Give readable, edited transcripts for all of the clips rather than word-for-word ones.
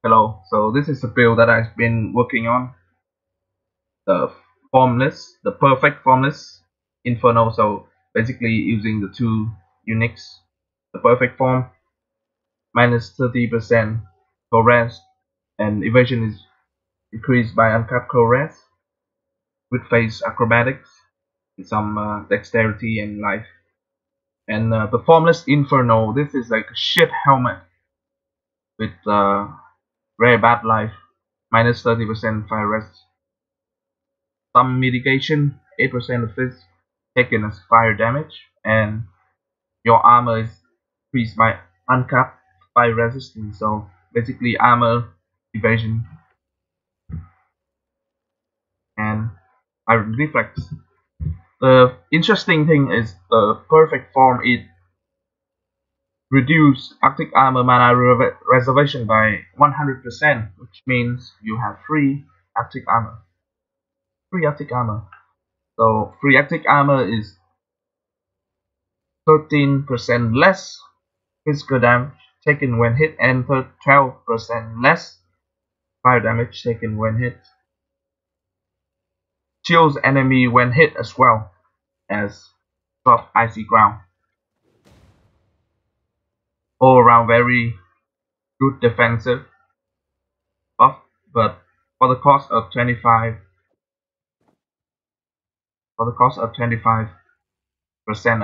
Hello, so this is a build that I've been working on, the Formless, the perfect Formless Inferno. So basically using the two uniques, the perfect form, minus 30% coolness, and evasion is increased by uncapped coolness, with phase acrobatics, with some dexterity and life. And the Formless Inferno, this is like a shit helmet with very bad life, minus 30% fire rest, some mitigation, 8% of this taken as fire damage, and your armor is increased by uncapped fire resistance. So basically armor, evasion, and iron reflex. The interesting thing is the perfect form. It reduces Arctic armor mana reservation by 100%, which means you have free Arctic armor. Free Arctic armor. So free Arctic armor is 13% less physical damage taken when hit and 12% less fire damage taken when hit. Chills enemy when hit as well as soft icy ground. All around very good defensive buff, but for the cost of 25%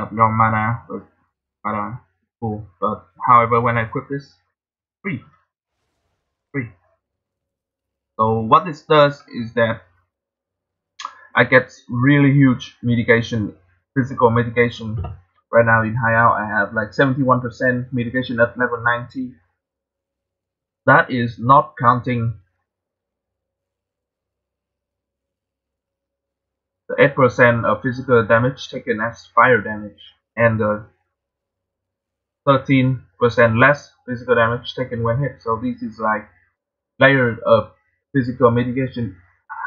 of your mana pool. But however, when I equip this, free, free. So what this does is that I get really huge mitigation, physical mitigation. Right now in high out I have like 71% mitigation at level 90. That is not counting the 8% of physical damage taken as fire damage and the 13% less physical damage taken when hit. So this is like layered of physical mitigation.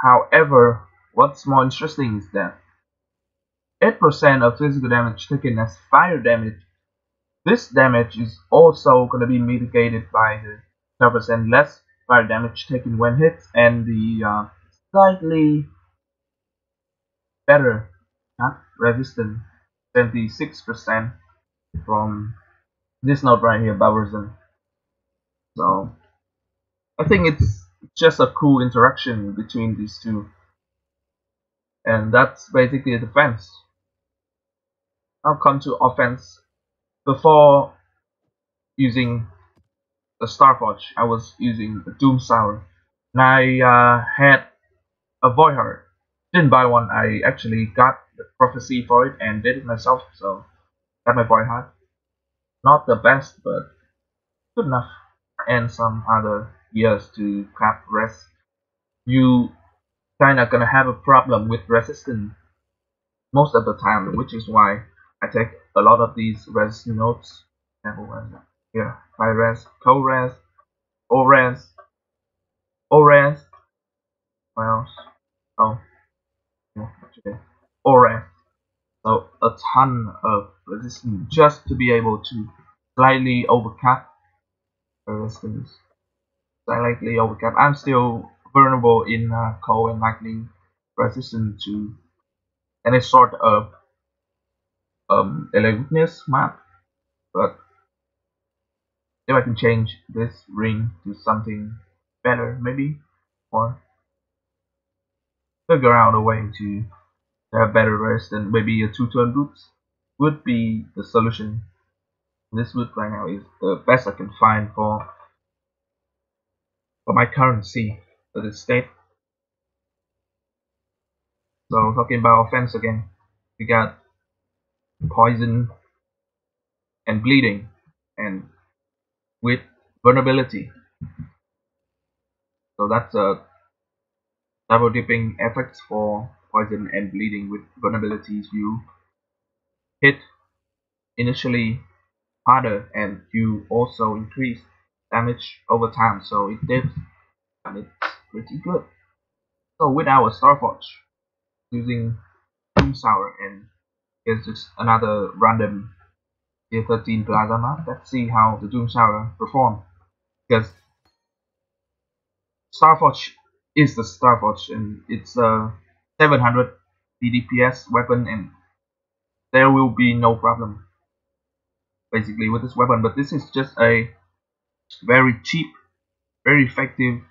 However, what's more interesting is that 8% of physical damage taken as fire damage, this damage is also going to be mitigated by the 12% less fire damage taken when hit and the slightly better resistance, 76% from this node right here, Bowserson. So I think it's just a cool interaction between these two, and that's basically a defense. Now come to offense. Before using the Starforge, I was using the Doomsaur, and I had a Void Heart. Didn't buy one. I actually got the prophecy for it and did it myself. So got my Void Heart. Not the best, but good enough. And some other gears to cap rest. You kinda gonna have a problem with resistance most of the time, which is why I take a lot of these resist nodes. Here, high res, cold res, O res, O res. What else? Oh, yeah, actually, O res. So a ton of resistance just to be able to slightly overcap resistance. Slightly overcap. I'm still vulnerable in cold and lightning, resistant to any sort of weakness map. But if I can change this ring to something better, maybe, or figure out a way to have better rest, and maybe a two-turn boots would be the solution. This boot right now is the best I can find for my currency for this state. So talking about offense again, we got poison and bleeding, and with vulnerability. So that's a double dipping effects for poison and bleeding with vulnerabilities. You hit initially harder and you also increase damage over time, so it dips and it's pretty good. So with our Starforge using Doomsaur, and here's just another random tier 13 Plaza map. Let's see how the Doomsaur perform, because Starforge is the Starforge, and it's a 700 DPS weapon, and there will be no problem basically with this weapon. But this is just a very cheap, very effective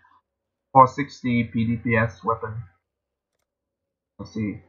460 PDPS weapon. Let's see.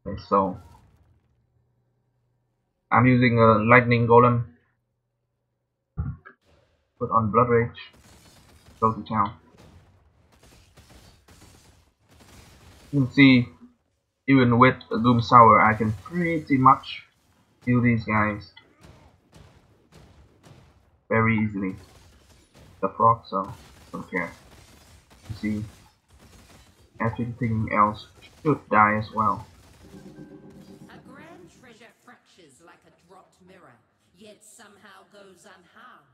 Okay, so I'm using a lightning golem. Put on blood rage. Go to town. You can see, even with a doom sour, I can pretty much kill these guys very easily. The frog, so don't care. You see, everything else should die as well. A grand treasure fractures like a dropped mirror, yet somehow goes unharmed.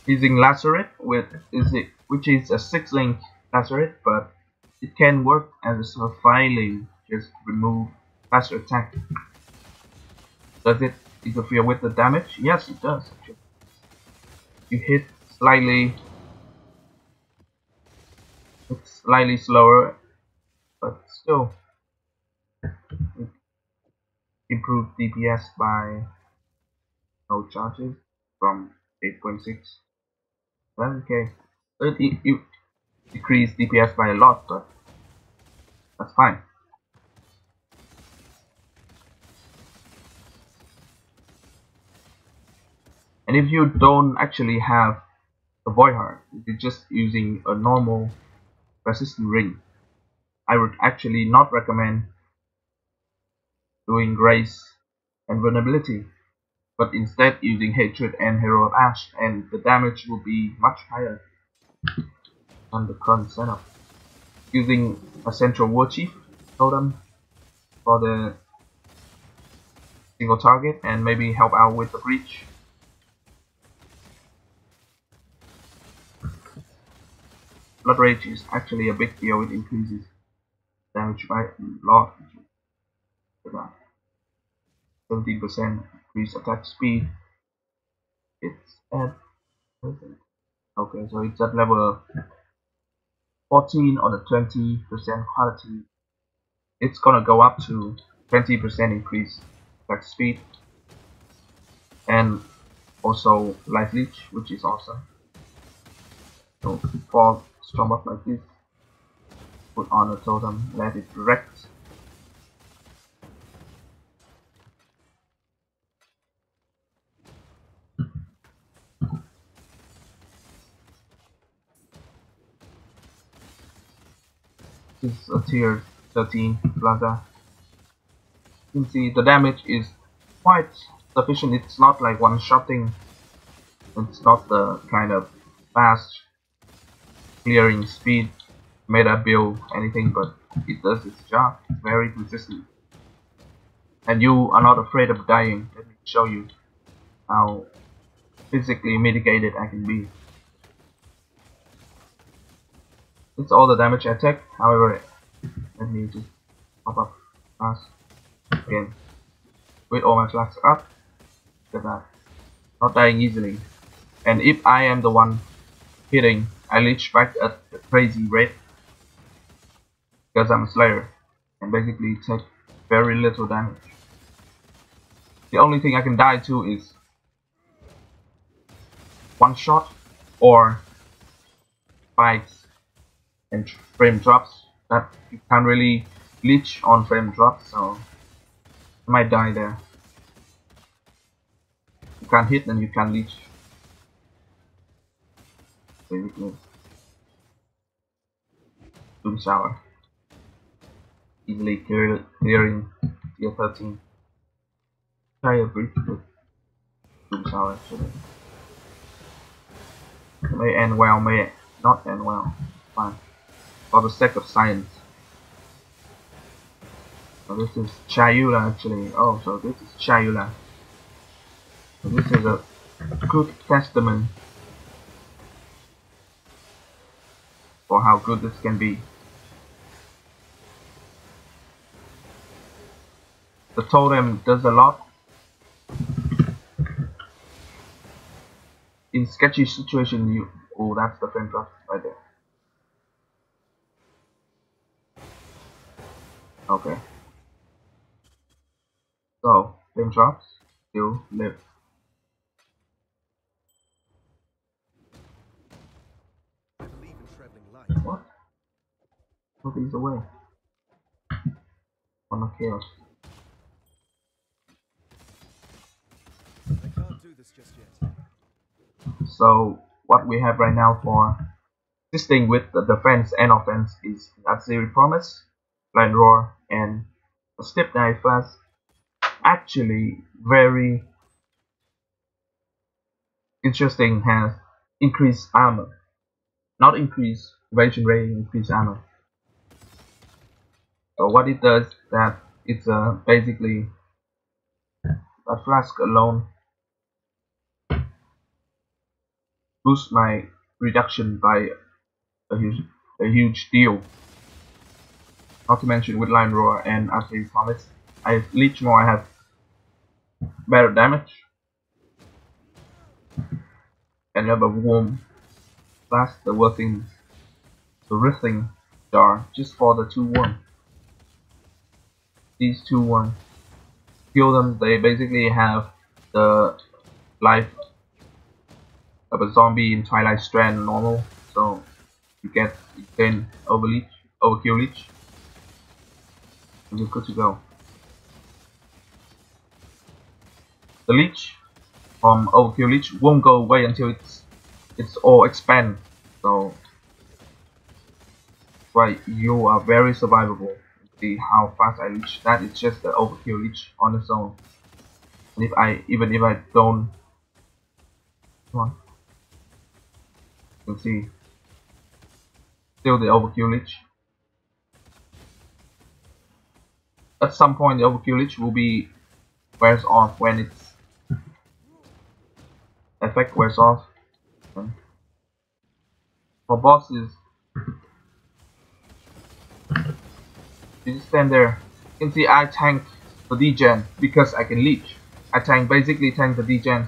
Using lacerate which is a 6-link lacerate, but it can work as a 5-link. Just remove faster attack. Does it interfere with the damage? Yes, it does. Actually. You hit slightly, it's slightly slower, but still improve DPS by no charges from 8.6 11k. You decrease DPS by a lot, but that's fine. And if you don't actually have the Void Heart, if you're just using a normal resistant ring, I would actually not recommend doing Grace and Vulnerability, but instead using Hatred and Hero of Ash, and the damage will be much higher than the current setup. Using a Central War Chief totem for the single target and maybe help out with the breach. Blood Rage is actually a big deal, it increases damage by a lot. 17% increase attack speed. It's at okay, so it's at level 14 on a 20% quality. It's gonna go up to 20% increase attack speed, and also life leech, which is awesome. So for strong buff like this, put on a totem, let it direct. This is a tier 13 plaza. You can see the damage is quite sufficient. It's not like one-shotting. It's not the kind of fast clearing speed meta build anything, but it does its job. It's very consistent. And you are not afraid of dying. Let me show you how physically mitigated I can be. It's all the damage I take. However, let me just pop up fast again with all my flags up. Look at that. Not dying easily. And if I am the one hitting, I leech back at a crazy rate because I'm a Slayer and basically take very little damage. The only thing I can die to is one shot or fights and frame drops. That you can't really leech on frame drops, so I might die there. You can't hit and you can't leech. Basically, Doom Shower. Easily clearing tier 13. Try a breach with Too sour actually. It may end well, may not end well. Fine. For the sake of science. So this is Chayula actually. Oh, so this is Chayula. So this is a good testament for how good this can be. The totem does a lot in sketchy situation. Oh, that's the frame drop right there. Okay. So frame drops still live. I believe in traveling light. What? Put these away. On the chaos. I can't do this just yet. So what we have right now for assisting with the defense and offense is Nazi Promise, Blind Roar, and a Step Knife Fast. Actually, very interesting, has increased armor. Not increase evasion rate, increase armor. So what it does that it's basically a flask alone boosts my reduction by a huge deal. Not to mention with Line Roar and Archery Promise, I have Leech more, I have better damage. And you have a warm blast, the working, the writhing jar just for the 2-1. These 2-1. Kill them, they basically have the life of a zombie in Twilight Strand normal, so you gain overkill leech, and you're good to go. The leech from overkill leech won't go away until it's all expand, so right, you are very survivable. See how fast I leech. That is just the overkill leech on its own. And even if I don't, come on, you can see still the overkill leech. At some point the overkill leech will be wears off when its effect wears off. For bosses, you just stand there. You can see I tank the degen because I can leech. I basically tank the degen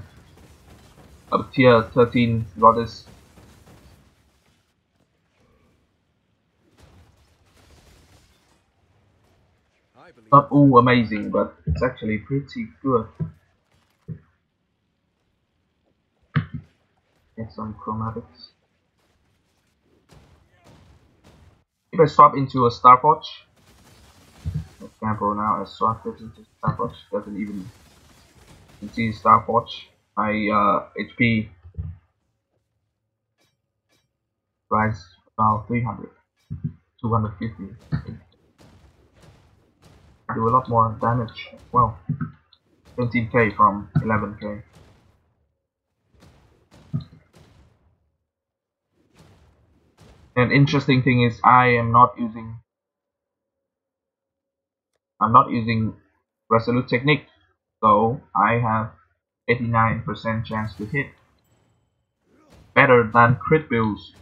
of tier 13 goddess. I believe. Not all amazing, but it's actually pretty good. Get some chromatics. If I swap into a Starforge, for example, now I swap it into Starforge, doesn't even, you can see Starforge, my HP rise about 300, 250. Do a lot more damage. Well, 17k from 11k. And interesting thing is I'm not using Resolute Technique, so I have 89% chance to hit. Better than crit builds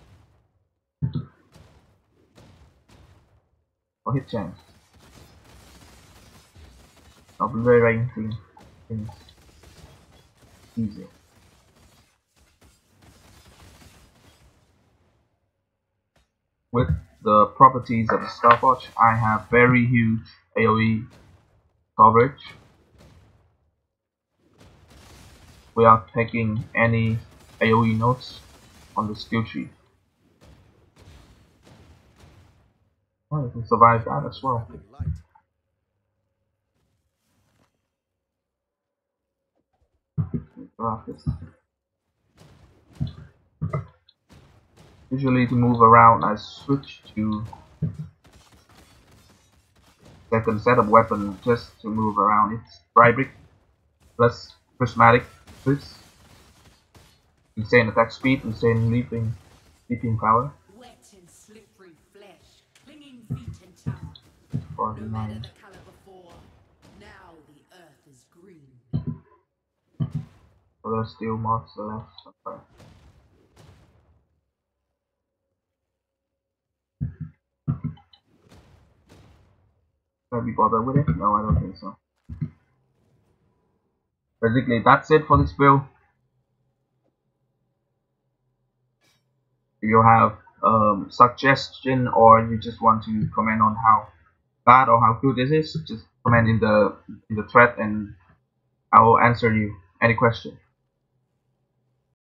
for hit chance. I'll be rearranging things easy. With the properties of the Starforge, I have very huge AoE coverage without taking any AoE notes on the skill tree. Well, you can survive that as well. Traveling light. Usually to move around I switch to second set of weapon just to move around. It's Bribrick plus Prismatic This insane attack speed, insane leaping power. Wet and slippery flesh, clinging feet and tongue. No matter 49. the color before, now the earth is green. Other steel mods left. Okay. Can I be bothered with it? No, I don't think so. Basically, that's it for this build. If you have suggestion or you just want to comment on how bad or how good this is, just comment in the thread and I will answer you any question.